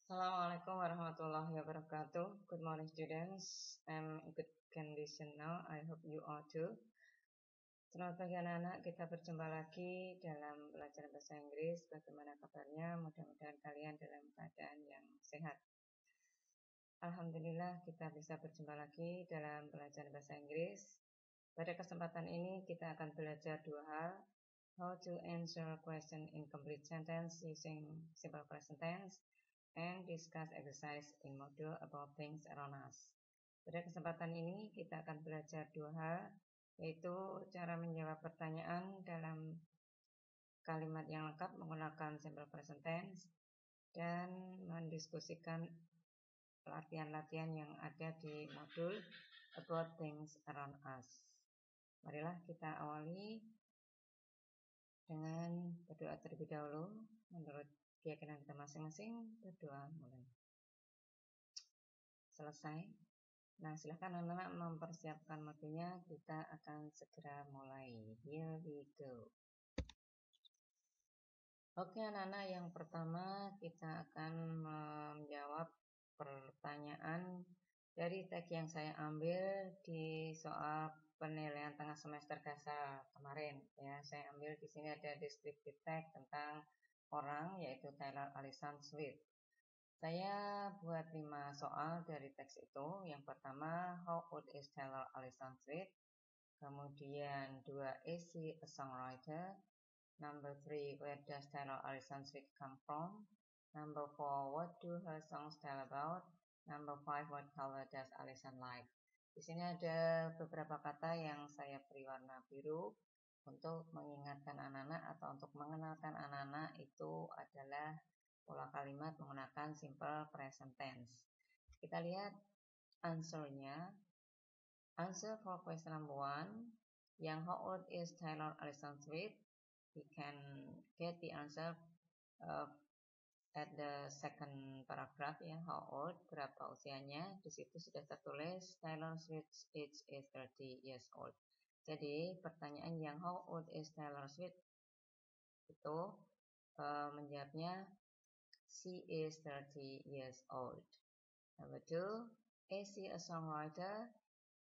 Assalamualaikum warahmatullahi wabarakatuh. Good morning students. I'm in good condition now. I hope you are too. Selamat pagi anak-anak. Kita berjumpa lagi dalam pelajaran bahasa Inggris. Bagaimana kabarnya? Mudah-mudahan kalian dalam keadaan yang sehat. Alhamdulillah kita bisa berjumpa lagi dalam pelajaran bahasa Inggris. Pada kesempatan ini kita akan belajar dua hal. How to answer question in complete sentence using simple present tense and discuss exercise in module about things around us. Pada kesempatan ini kita akan belajar dua hal, yaitu cara menjawab pertanyaan dalam kalimat yang lengkap menggunakan simple present tense dan mendiskusikan latihan-latihan yang ada di modul about things around us. Marilah kita awali dengan berdoa terlebih dahulu. Menurut keyakinan kita masing-masing, berdoa mulai. Selesai. Nah, silahkan anak-anak mempersiapkan modulnya. Kita akan segera mulai. Here we go. Oke anak-anak, yang pertama kita akan menjawab pertanyaan dari tag yang saya ambil di soal penilaian tengah semester dasar kemarin. Ya, saya ambil di sini ada descriptive tag tentang orang, yaitu Taylor Allison Swift. Saya buat 5 soal dari teks itu. Yang pertama, how old is Taylor Allison Swift? Kemudian 2, is she a songwriter? Number 3, where does Taylor Allison Swift come from? Number 4, what do her songs tell about? Number 5, what color does Allison like? Di sini ada beberapa kata yang saya beri warna biru untuk mengingatkan anak-anak atau untuk mengenalkan anak-anak itu adalah pola kalimat menggunakan simple present tense. Kita lihat answer-nya. Answer for question number 1, yang how old is Taylor Allison Swift? We can get the answer at the second paragraph, ya, how old, berapa usianya. Di situ sudah tertulis Taylor Swift's age is 30 years old. Jadi pertanyaan yang how old is Taylor Swift itu menjawabnya she is 30 years old. Number 2, is she a songwriter?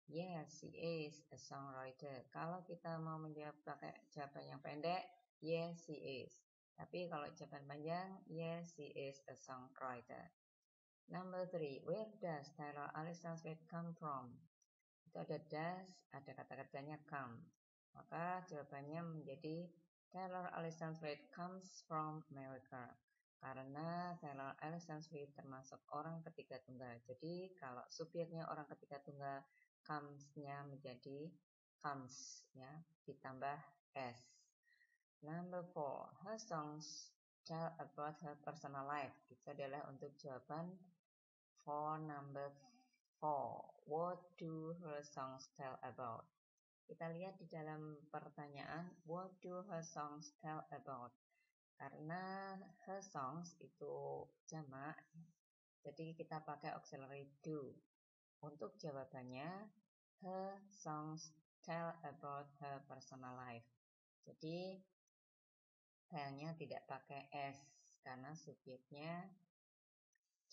Yes, she is a songwriter. Kalau kita mau menjawab pakai jawaban yang pendek, yes, she is. Tapi kalau jawaban panjang, yes, she is a songwriter. Number 3, where does Taylor Allison Swift come from? Itu ada does, ada kata-katanya come. Maka jawabannya menjadi Taylor Allison Swift comes from America. Karena Taylor Allison Swift termasuk orang ketiga tunggal. Jadi kalau subjeknya orang ketiga tunggal, comes-nya menjadi comes, ya, ditambah s. Number 4, her songs tell about her personal life. Itu adalah untuk jawaban for number 4. What do her songs tell about? Kita lihat di dalam pertanyaan, what do her songs tell about? Karena her songs itu jamak, jadi kita pakai auxiliary do. Untuk jawabannya, her songs tell about her personal life. Jadi tell-nya tidak pakai s karena subjeknya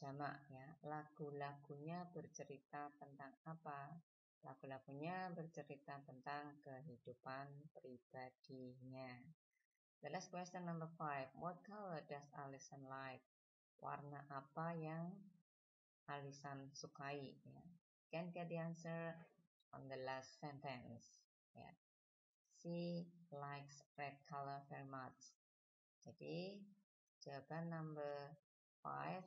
jamak, ya. Lagu-lagunya bercerita tentang apa? Lagu-lagunya bercerita tentang kehidupan pribadinya. The last question number 5. What color does Allison like? Warna apa yang Allison sukai? Ya. Can get the answer on the last sentence. Ya. She likes red color very much. Jadi jawaban number 5,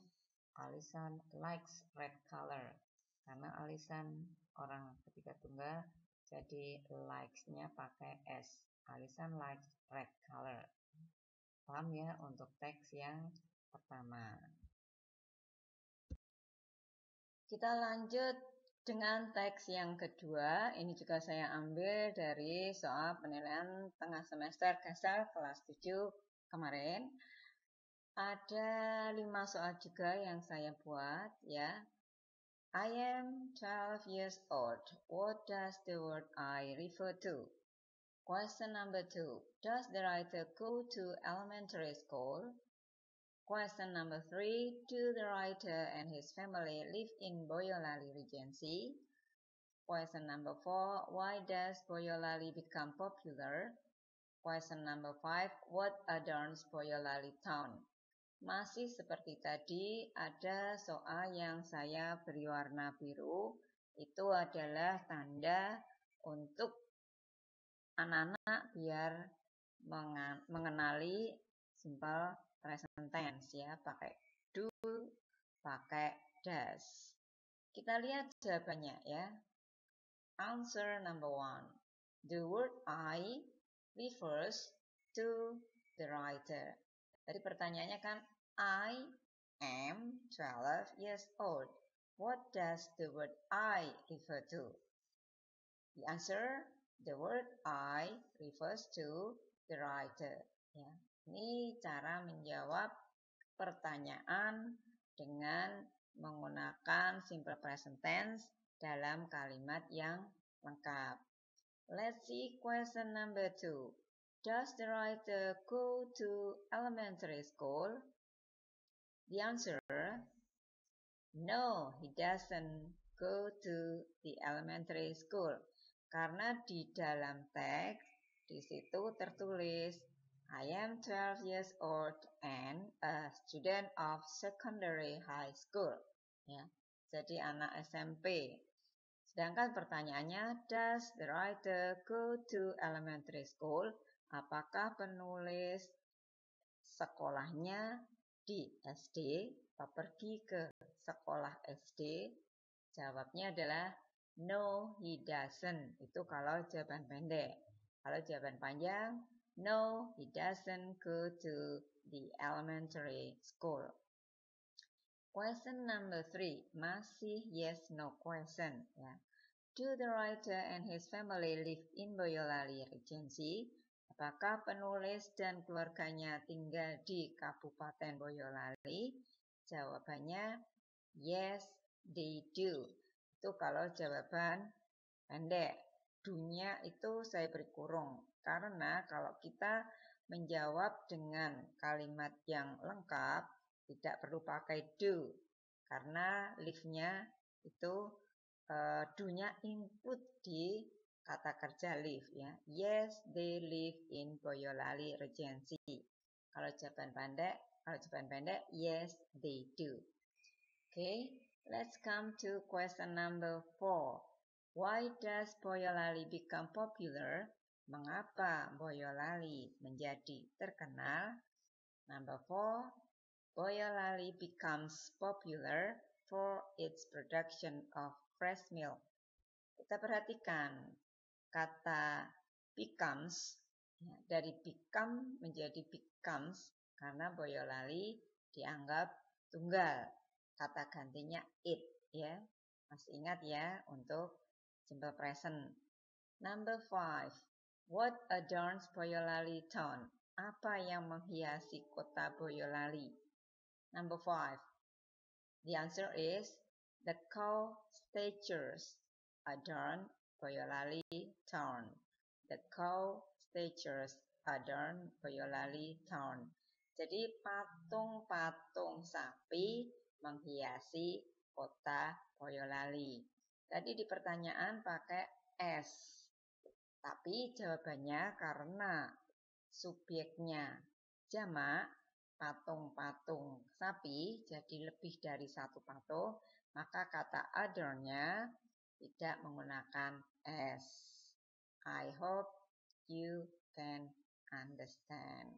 Allison likes red color. Karena Allison orang ketiga tunggal, jadi likes-nya pakai s. Allison likes red color. Paham ya untuk teks yang pertama. Kita lanjut dengan teks yang kedua. Ini juga saya ambil dari soal penilaian tengah semester dasar kelas 7 kemarin. Ada 5 soal juga yang saya buat, ya. I am 12 years old. What does the word I refer to? Question number 2. Does the writer go to elementary school? Question number 3. Do the writer and his family live in Boyolali Regency? Question number 4. Why does Boyolali become popular? Question number 5. What adorns Boyolali town? Masih seperti tadi, ada soal yang saya beri warna biru. Itu adalah tanda untuk anak-anak biar mengenali simple present tense ya, pakai do, pakai does. Kita lihat jawabannya ya. Answer number 1. The word I refers to the writer. Jadi pertanyaannya kan, I am 12 years old. What does the word I refer to? The answer, the word I refers to the writer. Ya, ini cara menjawab pertanyaan dengan menggunakan simple present tense dalam kalimat yang lengkap. Let's see question number 2. Does the writer go to elementary school? The answer, no, he doesn't go to the elementary school. Karena di dalam teks, di situ tertulis, I am 12 years old and a student of secondary high school. Ya, jadi anak SMP. Sedangkan pertanyaannya, does the writer go to elementary school? Apakah penulis sekolahnya di SD atau pergi ke sekolah SD? Jawabnya adalah no, he doesn't. Itu kalau jawaban pendek. Kalau jawaban panjang, no, he doesn't go to the elementary school. Question number 3, masih yes no question ya. Do the writer and his family live in Boyolali Regency? Apakah penulis dan keluarganya tinggal di Kabupaten Boyolali? Jawabannya yes, they do. Itu kalau jawaban pendek. Do-nya itu saya beri kurung. Karena kalau kita menjawab dengan kalimat yang lengkap, tidak perlu pakai do. Karena live-nya itu do-nya include di kata kerja live ya. Yes, they live in Boyolali Regency. Kalau jawaban pendek, yes, they do. Okay, let's come to question number 4. Why does Boyolali become popular? Mengapa Boyolali menjadi terkenal? Number 4. Boyolali becomes popular for its production of fresh milk. Kita perhatikan kata becomes, ya, dari become menjadi becomes karena Boyolali dianggap tunggal. Kata gantinya it ya. Masih ingat ya untuk simple present. Number 5. What adorns Boyolali town? Apa yang menghiasi kota Boyolali? Number 5. The answer is the cow statues adorn Boyolali town. The cow statues adorn Boyolali town. Jadi patung-patung sapi menghiasi kota Boyolali. Tadi di pertanyaan pakai S. Tapi jawabannya karena subjeknya jamak, patung-patung sapi, jadi lebih dari satu patung, maka kata adorn-nya tidak menggunakan S. I hope you can understand.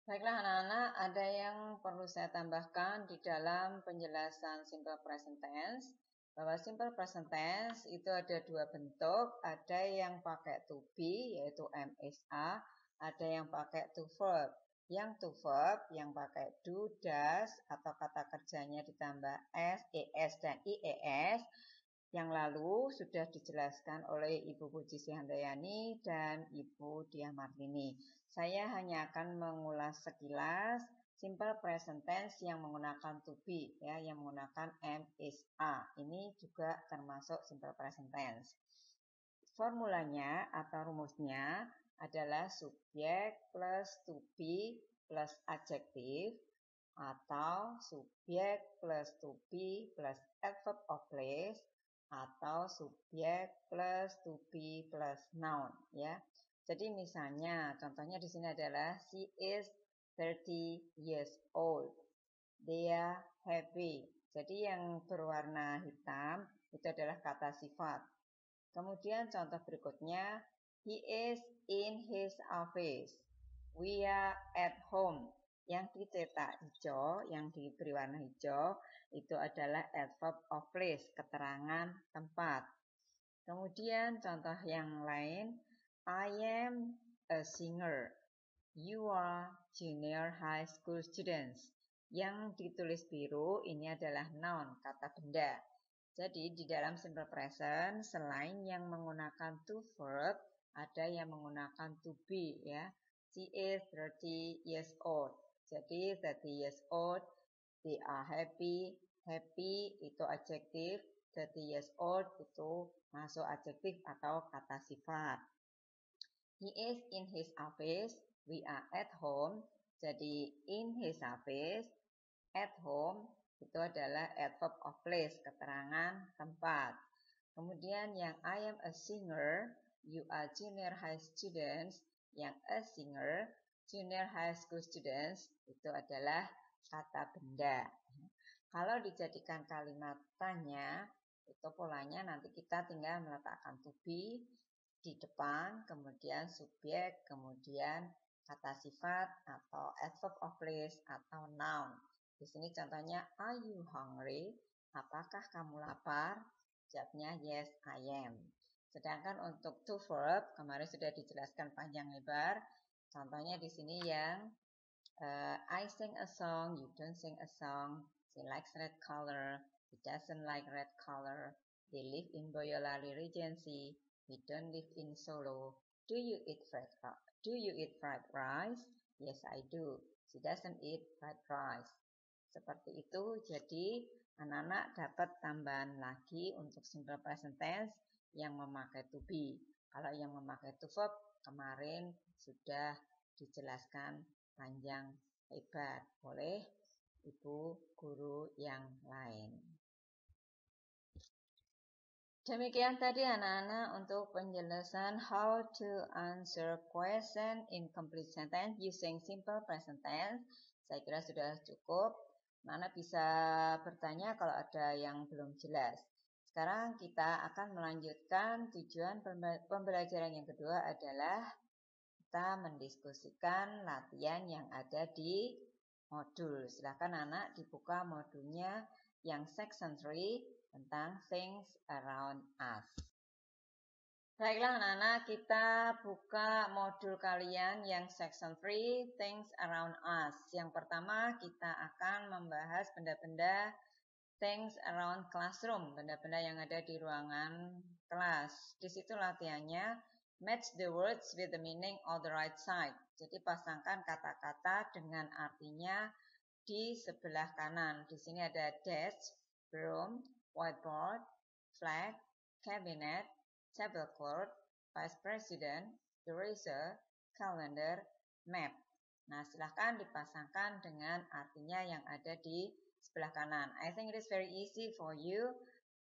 Baiklah anak-anak, ada yang perlu saya tambahkan di dalam penjelasan simple present tense. Bahwa simple present tense itu ada dua bentuk, ada yang pakai to be yaitu MSA, ada yang pakai to verb. Yang to verb yang pakai do, does atau kata kerjanya ditambah s, es dan ies. Yang lalu sudah dijelaskan oleh Ibu Puji Handayani dan Ibu Diah Martini. Saya hanya akan mengulas sekilas simple present tense yang menggunakan to be ya, yang menggunakan am, is, are. Ini juga termasuk simple present tense. Formulanya atau rumusnya adalah subjek plus to be plus adjektif atau subjek plus to be plus adverb of place atau subjek plus to be plus noun ya. Jadi misalnya contohnya di sini adalah she is 30 years old. They are happy. Jadi yang berwarna hitam itu adalah kata sifat. Kemudian contoh berikutnya, he is in his office. We are at home. Yang dicetak hijau, yang diberi warna hijau, itu adalah adverb of place, keterangan tempat. Kemudian contoh yang lain, I am a singer. You are junior high school students. Yang ditulis biru ini adalah noun, kata benda. Jadi di dalam simple present selain yang menggunakan to verb, ada yang menggunakan to be ya. She is 30 years old. Jadi 30 years old, they are happy. Happy itu adjektif, 30 years old itu masuk adjektif atau kata sifat. He is in his office, we are at home. Jadi in his office, at home itu adalah adverb of place, keterangan tempat. Kemudian yang I am a singer, you are junior high students. Yang a singer, junior high school students itu adalah kata benda. Kalau dijadikan kalimat tanya, itu polanya nanti kita tinggal meletakkan to be di depan, kemudian subjek, kemudian kata sifat atau adverb of place atau noun. Di sini contohnya, are you hungry? Apakah kamu lapar? Jawabnya yes, I am. Sedangkan untuk to verb kemarin sudah dijelaskan panjang lebar. Contohnya di sini yang I sing a song, you don't sing a song. She likes red color, he doesn't like red color. They live in Boyolali Regency, we don't live in Solo. Do you eat fried rice? Yes, I do. She doesn't eat fried rice. Seperti itu, jadi anak-anak dapat tambahan lagi untuk simple present tense yang memakai to be. Kalau yang memakai to verb kemarin sudah dijelaskan panjang lebar oleh ibu guru yang lain. Demikian tadi anak-anak untuk penjelasan how to answer question in complete sentence using simple present tense. Saya kira sudah cukup. Mana bisa bertanya kalau ada yang belum jelas. Sekarang kita akan melanjutkan tujuan pembelajaran yang kedua adalah kita mendiskusikan latihan yang ada di modul. Silakan anak dibuka modulnya yang section 3 tentang things around us. Baiklah anak-anak, kita buka modul kalian yang section 3, things around us. Yang pertama kita akan membahas benda-benda things around classroom, benda-benda yang ada di ruangan kelas. Di situ latihannya match the words with the meaning on the right side. Jadi pasangkan kata-kata dengan artinya di sebelah kanan. Di sini ada desk, broom, whiteboard, flag, cabinet, tablecloth, vice president, eraser, calendar, map. Nah, silahkan dipasangkan dengan artinya yang ada di sebelah kanan. I think it is very easy for you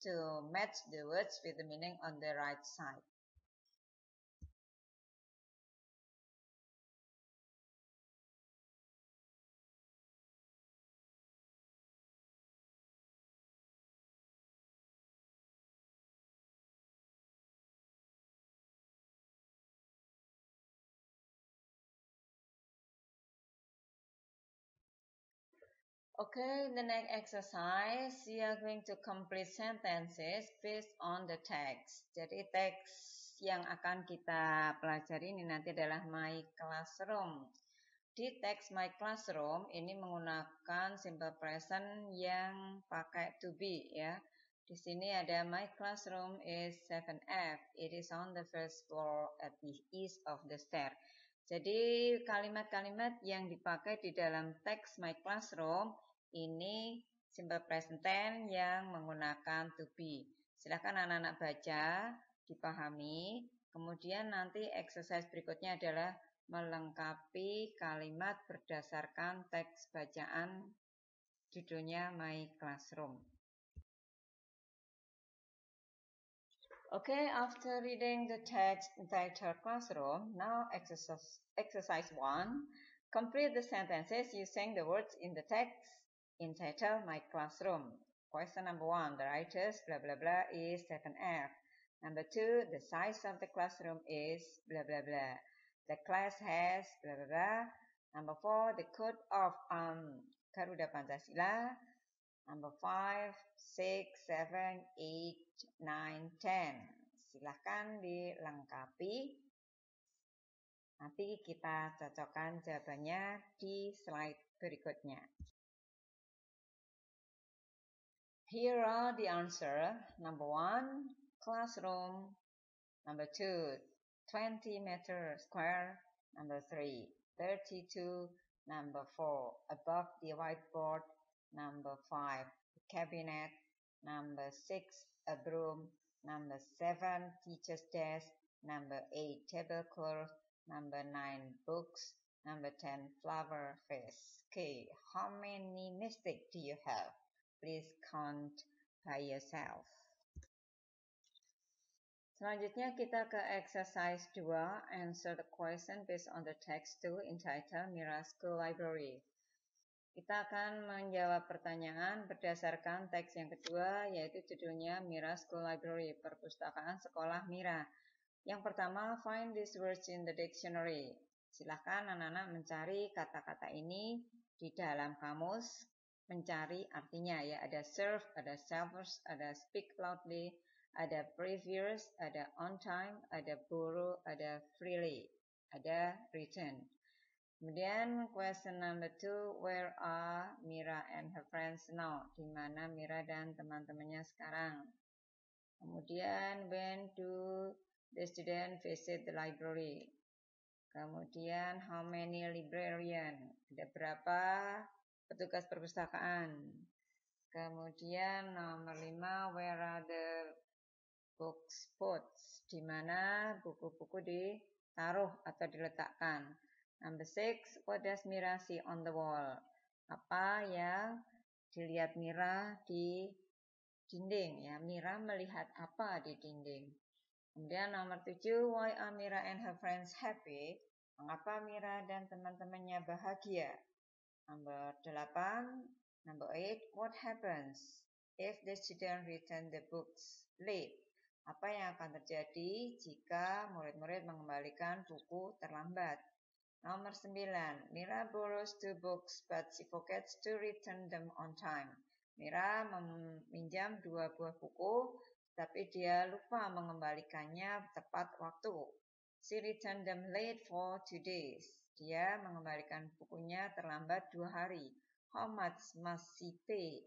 to match the words with the meaning on the right side. Okay, the next exercise, we are going to complete sentences based on the text. Jadi teks yang akan kita pelajari ini nanti adalah my classroom. Di teks my classroom ini menggunakan simple present yang pakai to be ya. Di sini ada my classroom is 7F. It is on the first floor at the east of the stair. Jadi kalimat-kalimat yang dipakai di dalam teks my classroom ini simple present tense yang menggunakan to be. Silakan anak-anak baca dipahami. Kemudian nanti exercise berikutnya adalah melengkapi kalimat berdasarkan teks bacaan judulnya My Classroom. Okay, after reading the text entitled Classroom, now exercise 1. Complete the sentences using the words in the text entitled My Classroom. Question number 1. The writer's blah blah blah is Stephen F. Number 2. The size of the classroom is blah blah blah. The class has blah blah blah. Number 4. The code of Garuda Pancasila. Number 5, 6, 7, 8, 9, 10. Silahkan dilengkapi. Nanti kita cocokkan jawabannya di slide berikutnya. Here are the answer. Number 1, classroom. Number 2, 20 meter square. Number 3, 32. Number 4, above the whiteboard. Number 5, cabinet. Number 6, a broom. Number 7, teacher's desk. Number 8, tablecloth. Number 9, books. Number 10, flower vase. Okay, how many mistakes do you have? Please count by yourself. Selanjutnya kita ke exercise 2. Answer the question based on the text 2 entitled Mira School Library. Kita akan menjawab pertanyaan berdasarkan teks yang kedua, yaitu judulnya Mira School Library, perpustakaan sekolah Mira. Yang pertama, find these words in the dictionary. Silahkan anak-anak mencari kata-kata ini di dalam kamus, mencari artinya ya. Ada serve, ada servers, ada speak loudly, ada previous, ada on time, ada borrow, ada freely, ada return. Kemudian question number 2, where are Mira and her friends now? Di mana Mira dan teman-temannya sekarang? Kemudian when do the student visit the library? Kemudian how many librarian? Ada berapa petugas perpustakaan? Kemudian nomor 5, where are the books put? Di mana buku-buku ditaruh atau diletakkan? Number 6, what does Mira see on the wall? Apa yang dilihat Mira di dinding ya? Mira melihat apa di dinding? Kemudian nomor 7, why are Mira and her friends happy? Mengapa Mira dan teman-temannya bahagia? Nomor 8, number 8, what happens if the student return the books late? Apa yang akan terjadi jika murid-murid mengembalikan buku terlambat? Nomor 9, Mira borrows 2 books but she forgets to return them on time. Mira meminjam 2 buah buku, tapi dia lupa mengembalikannya tepat waktu. She returned them late for 2 days. Dia mengembalikan bukunya terlambat 2 hari. How much must she pay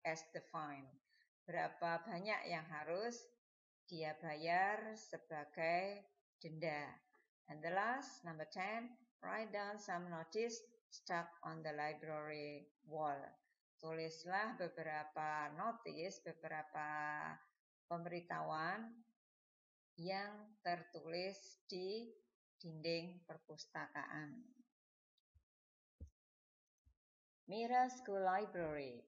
as the fine? Berapa banyak yang harus dia bayar sebagai denda? And the last, number 10, write down some notice stuck on the library wall. Tulislah beberapa notis, beberapa pemberitahuan yang tertulis di dinding perpustakaan. Mira School Library.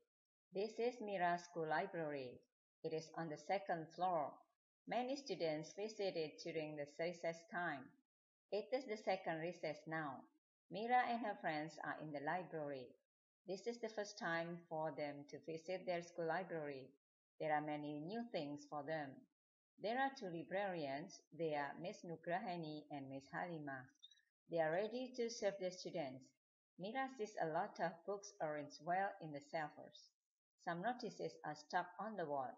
This is Mira School Library. It is on the 2nd floor. Many students visit it during the recess time. It is the 2nd recess now. Mira and her friends are in the library. This is the first time for them to visit their school library. There are many new things for them. There are 2 librarians. They are Miss Nugrahani and Miss Halima. They are ready to serve the students. Mira sees a lot of books arranged well in the shelves. Some notices are stuck on the wall.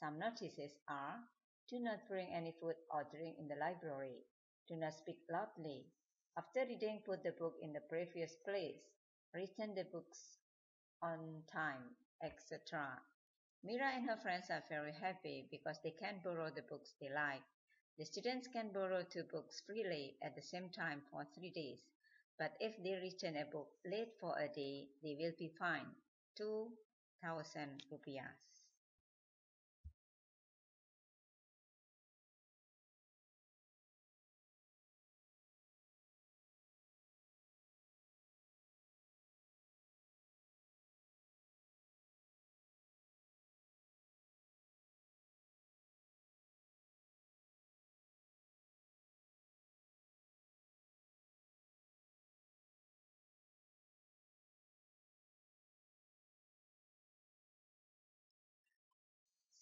Some notices are, do not bring any food or drink in the library. Do not speak loudly. After reading, put the book in the previous place. Return the books on time, etc. Mira and her friends are very happy because they can borrow the books they like. The students can borrow 2 books freely at the same time for 3 days. But if they return a book late for a day, they will be fined 2,000 rupiah.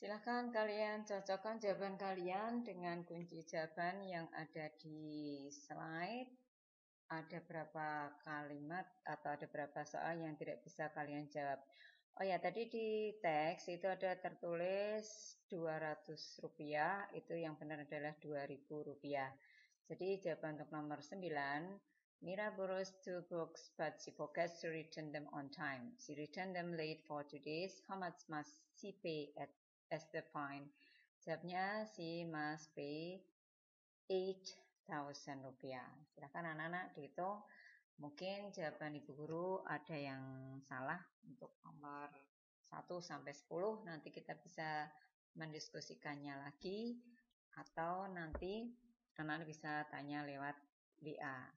Silahkan kalian cocokkan jawaban kalian dengan kunci jawaban yang ada di slide. Ada berapa kalimat atau ada berapa soal yang tidak bisa kalian jawab. Oh ya, tadi di teks itu ada tertulis Rp200, itu yang benar adalah Rp2.000. Jadi jawaban untuk nomor 9, Mira borrows 2 books but she forgets to return them on time. She returned them late for 2 days. How much must she pay as the fine? Jawabnya she must pay Rp8.000. Silahkan anak-anak dihitung. Mungkin jawaban Ibu Guru ada yang salah untuk nomor 1 sampai 10. Nanti kita bisa mendiskusikannya lagi. Atau nanti anak-anak bisa tanya lewat WA.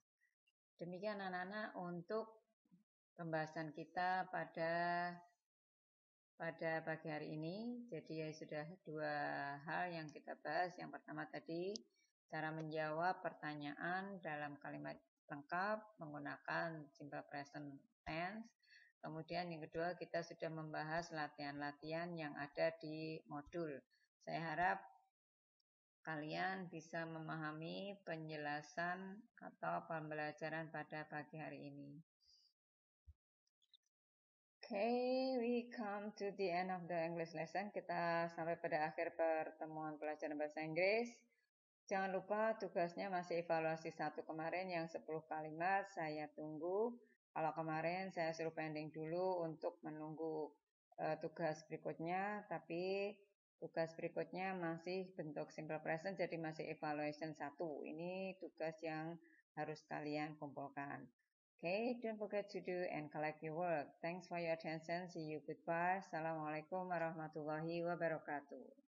Demikian anak-anak untuk pembahasan kita pada pagi hari ini. Jadi ya sudah 2 hal yang kita bahas. Yang pertama tadi cara menjawab pertanyaan dalam kalimat lengkap menggunakan simple present tense. Kemudian yang kedua kita sudah membahas latihan-latihan yang ada di modul. Saya harap kalian bisa memahami penjelasan atau pembelajaran pada pagi hari ini. Okay, we come to the end of the English lesson. Kita sampai pada akhir pertemuan pelajaran bahasa Inggris. Jangan lupa tugasnya masih evaluasi 1 kemarin yang 10 kalimat. Saya tunggu. Kalau kemarin saya suruh pending dulu untuk menunggu tugas berikutnya. Tapi tugas berikutnya masih bentuk simple present, jadi masih evaluation 1. Ini tugas yang harus kalian kumpulkan. Okay, don't forget to do and collect your work. Thanks for your attention. See you. Goodbye. Assalamualaikum warahmatullahi wabarakatuh.